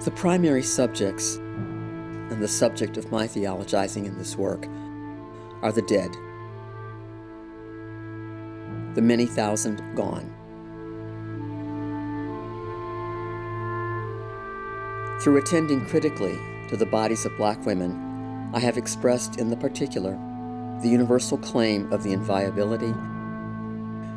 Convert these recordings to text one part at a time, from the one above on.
The primary subjects and the subject of my theologizing in this work are the dead, the many thousand gone. Through attending critically to the bodies of Black women, I have expressed in the particular the universal claim of the inviolability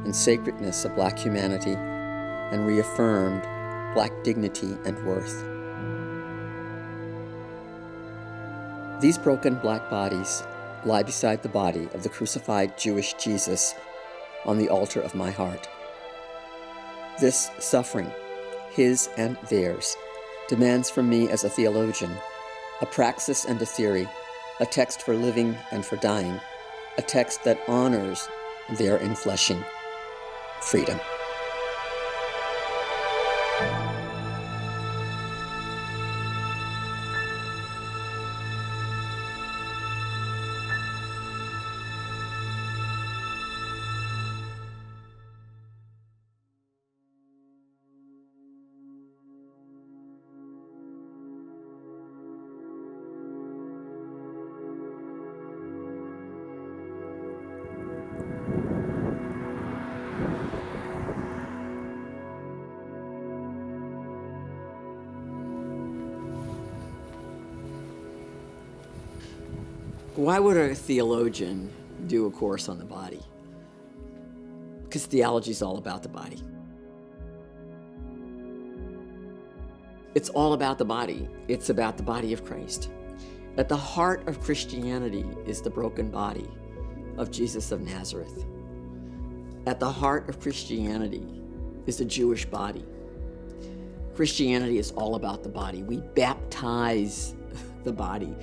and sacredness of Black humanity and reaffirmed Black dignity and worth. These broken Black bodies lie beside the body of the crucified Jewish Jesus on the altar of my heart. This suffering, his and theirs, demands from me as a theologian a praxis and a theory, a text for living and for dying, a text that honors their enfleshing freedom. Why would a theologian do a course on the body? Because theology is all about the body. It's all about the body. It's about the body of Christ. At the heart of Christianity is the broken body of Jesus of Nazareth. At the heart of Christianity is the Jewish body. Christianity is all about the body. We baptize the body.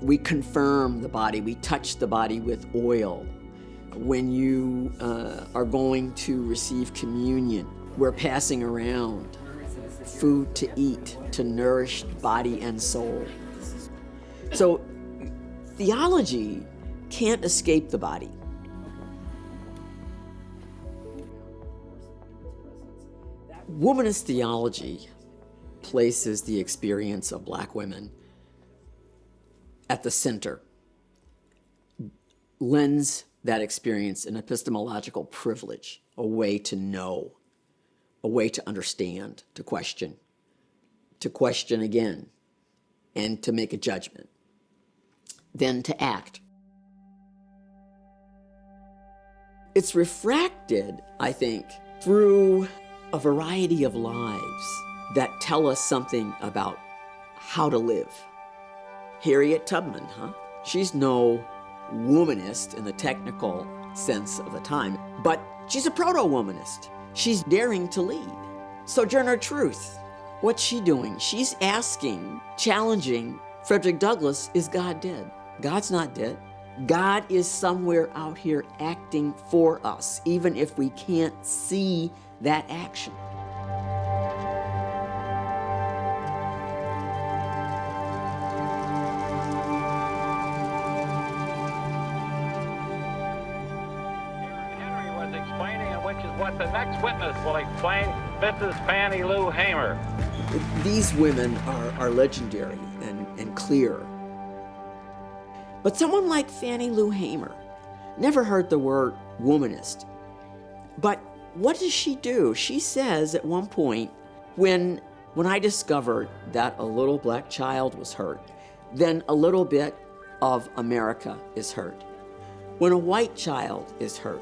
We confirm the body. We touch the body with oil. When you are going to receive communion, we're passing around food to eat, to nourish body and soul. So theology can't escape the body. Womanist theology places the experience of Black women at the center, lends that experience an epistemological privilege, a way to know, a way to understand, to question again, and to make a judgment, then to act. It's refracted, I think, through a variety of lives that tell us something about how to live. Harriet Tubman, She's no womanist in the technical sense of the time, but she's a proto-womanist. She's daring to lead. Sojourner Truth, what's she doing? She's asking, challenging Frederick Douglass, is God dead? God's not dead. God is somewhere out here acting for us, even if we can't see that action. What the next witness will explain, Mrs. Fannie Lou Hamer. These women are legendary and clear. But someone like Fannie Lou Hamer never heard the word womanist. But what does she do? She says at one point, when I discovered that a little Black child was hurt, then a little bit of America is hurt. When a white child is hurt,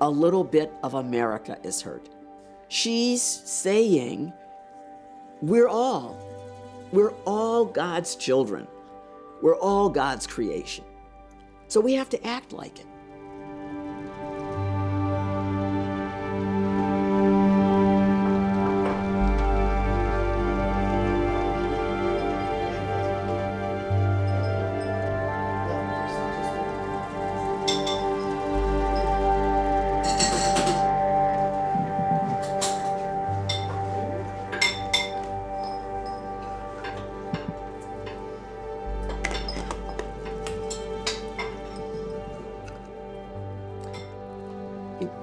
a little bit of America is hurt. She's saying we're all God's children. We're all God's creation. So we have to act like it.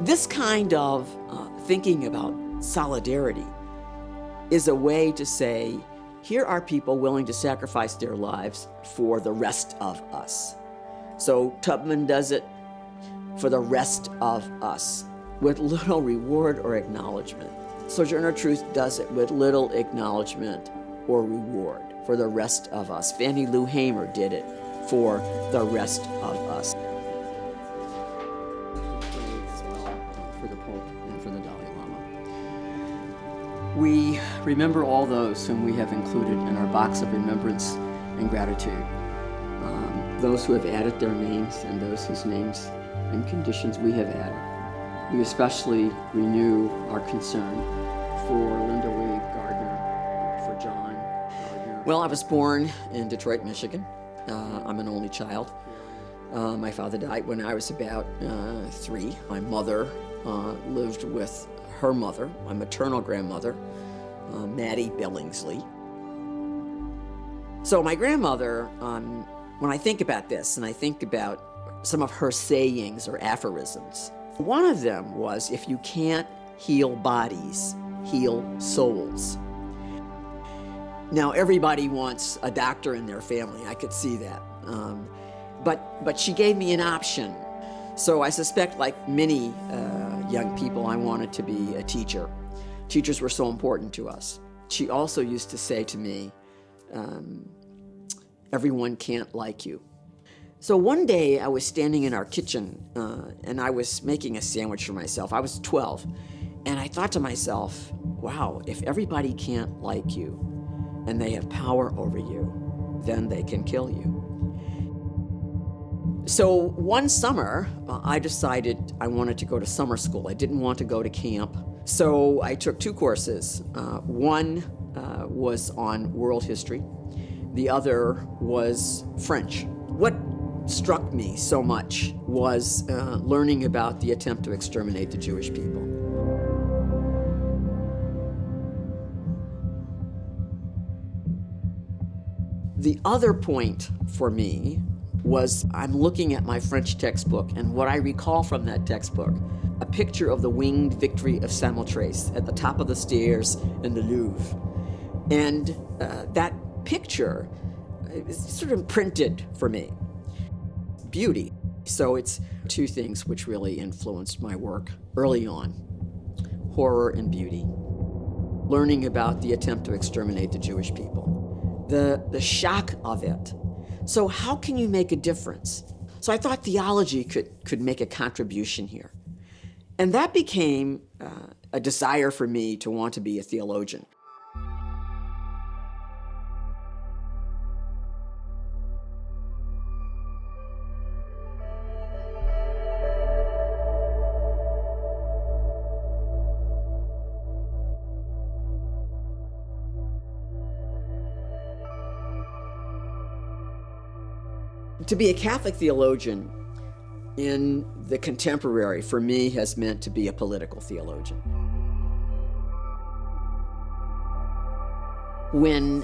This kind of thinking about solidarity is a way to say, here are people willing to sacrifice their lives for the rest of us. So Tubman does it for the rest of us, with little reward or acknowledgement. Sojourner Truth does it with little acknowledgement or reward for the rest of us. Fannie Lou Hamer did it for the rest of us. For the Pope and for the Dalai Lama. We remember all those whom we have included in our box of remembrance and gratitude. Those who have added their names and those whose names and conditions we have added. We especially renew our concern for Linda Lee Gardner, for John Gardner. Well, I was born in Detroit, Michigan. I'm an only child. My father died when I was about 3. My mother lived with her mother, my maternal grandmother, Maddie Billingsley. So my grandmother, when I think about this, and I think about some of her sayings or aphorisms, one of them was, if you can't heal bodies, heal souls. Now, everybody wants a doctor in their family. I could see that. But she gave me an option. So I suspect, like many young people, I wanted to be a teacher. Teachers were so important to us. She also used to say to me, everyone can't like you. So one day I was standing in our kitchen and I was making a sandwich for myself. I was 12. And I thought to myself, wow, if everybody can't like you and they have power over you, then they can kill you. So one summer, I decided I wanted to go to summer school. I didn't want to go to camp. So I took 2 courses. One was on world history. The other was French. What struck me so much was learning about the attempt to exterminate the Jewish people. The other point for me was I'm looking at my French textbook, and what I recall from that textbook, a picture of the winged victory of Samothrace at the top of the stairs in the Louvre. And that picture is sort of imprinted for me. Beauty. So it's 2 things which really influenced my work early on: horror and beauty. Learning about the attempt to exterminate the Jewish people. The shock of it. So how can you make a difference? So I thought theology could make a contribution here. And that became a desire for me to want to be a theologian. To be a Catholic theologian in the contemporary, for me, has meant to be a political theologian. When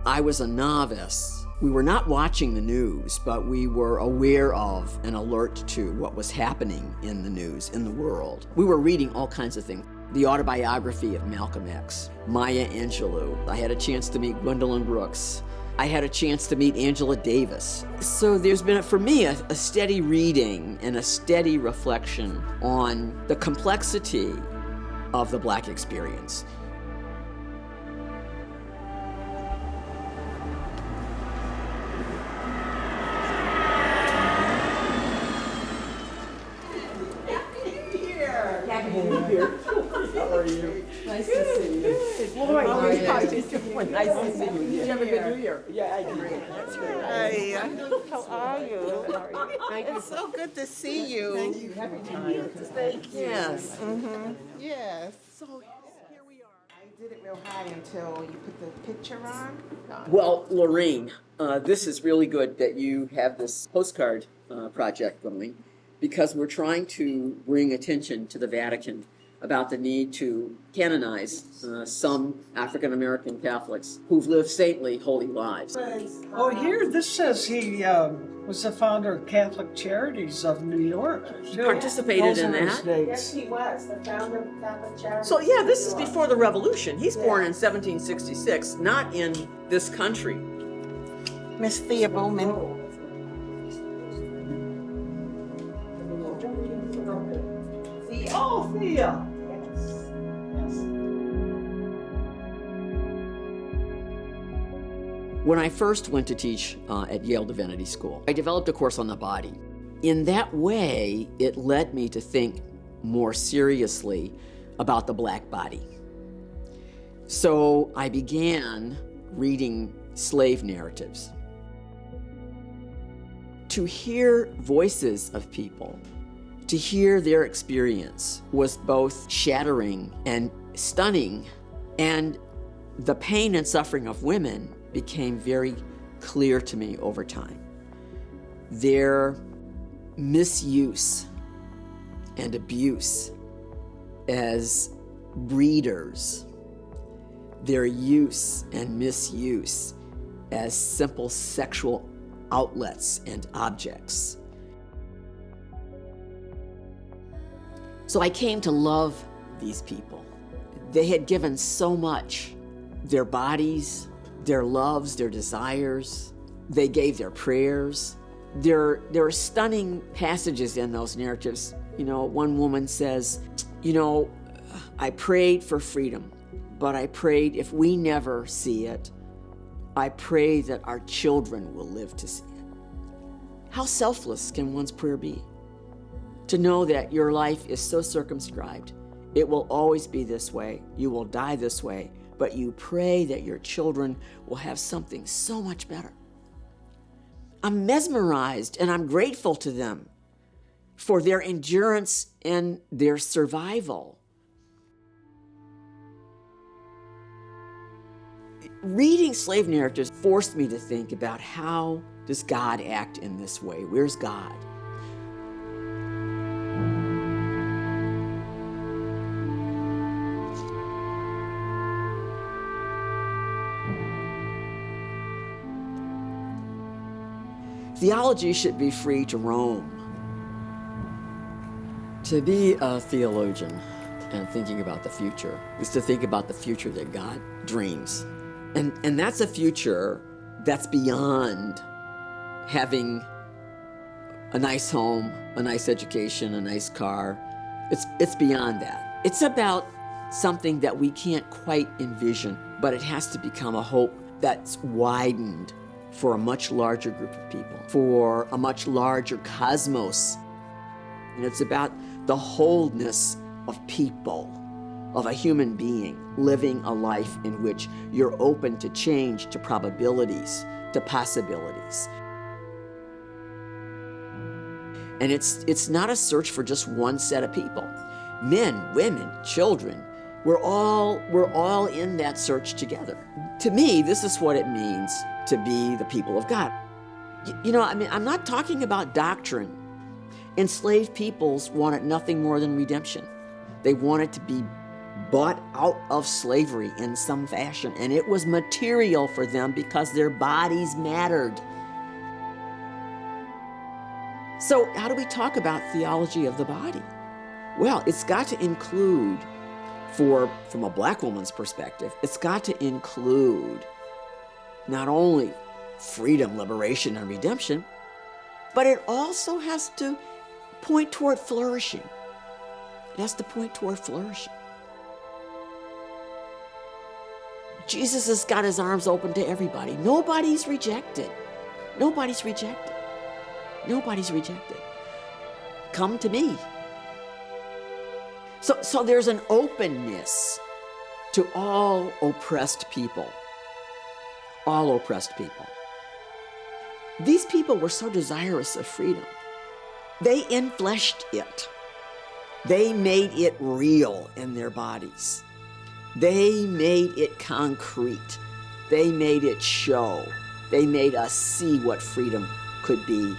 I was a novice, we were not watching the news, but we were aware of and alert to what was happening in the news, in the world. We were reading all kinds of things. The autobiography of Malcolm X, Maya Angelou. I had a chance to meet Gwendolyn Brooks. I had a chance to meet Angela Davis. So there's been, for me, a steady reading and a steady reflection on the complexity of the Black experience. How are you? Nice to see you. Boy, Nice to see you. Did you have a good New Year? Yeah, I did. That's good. Hi. How are you? Thank you. It's so good to see you. Thank you. Happy New Year. Thank you. Yes. Yes. So here we are. I did it real high until you put the picture on. Well, Lorraine, this is really good that you have this postcard project going, because we're trying to bring attention to the Vatican about the need to canonize some African American Catholics who've lived saintly, holy lives. Oh, here, this says he was the founder of Catholic Charities of New York. He participated in Those are his that. dates. Yes, he was, the founder of Catholic Charities. So yeah, this is before the Revolution. He's born in 1766, not in this country. Miss Thea Bowman. Oh, Thea. When I first went to teach at Yale Divinity School, I developed a course on the body. In that way, it led me to think more seriously about the black body. So I began reading slave narratives. To hear voices of people, to hear their experience was both shattering and stunning, and the pain and suffering of women became very clear to me over time. Their misuse and abuse as breeders, their use and misuse as simple sexual outlets and objects. So I came to love these people. They had given so much, their bodies, their loves, their desires. They gave their prayers. There are stunning passages in those narratives. You know, one woman says, you know, I prayed for freedom, but I prayed if we never see it, I pray that our children will live to see it. How selfless can one's prayer be? To know that your life is so circumscribed, it will always be this way, you will die this way, but you pray that your children will have something so much better. I'm mesmerized and I'm grateful to them for their endurance and their survival. Reading slave narratives forced me to think about, how does God act in this way? Where's God? Theology should be free to roam. To be a theologian and thinking about the future is to think about the future that God dreams. And that's a future that's beyond having a nice home, a nice education, a nice car. It's beyond that. It's about something that we can't quite envision, but it has to become a hope that's widened for a much larger group of people, for a much larger cosmos. And it's about the wholeness of people, of a human being living a life in which you're open to change, to probabilities, to possibilities. And it's not a search for just one set of people. Men, women, children, we're all in that search together. To me, this is what it means to be the people of God. You know, I mean, I'm not talking about doctrine. Enslaved peoples wanted nothing more than redemption. They wanted to be bought out of slavery in some fashion, and it was material for them because their bodies mattered. So how do we talk about theology of the body? Well, it's got to include, from a black woman's perspective, it's got to include not only freedom, liberation, and redemption, but it also has to point toward flourishing. It has to point toward flourishing. Jesus has got his arms open to everybody. Nobody's rejected. Nobody's rejected. Nobody's rejected. Come to me. So there's an openness to all oppressed people. All oppressed people. These people were so desirous of freedom. They enfleshed it. They made it real in their bodies. They made it concrete. They made it show. They made us see what freedom could be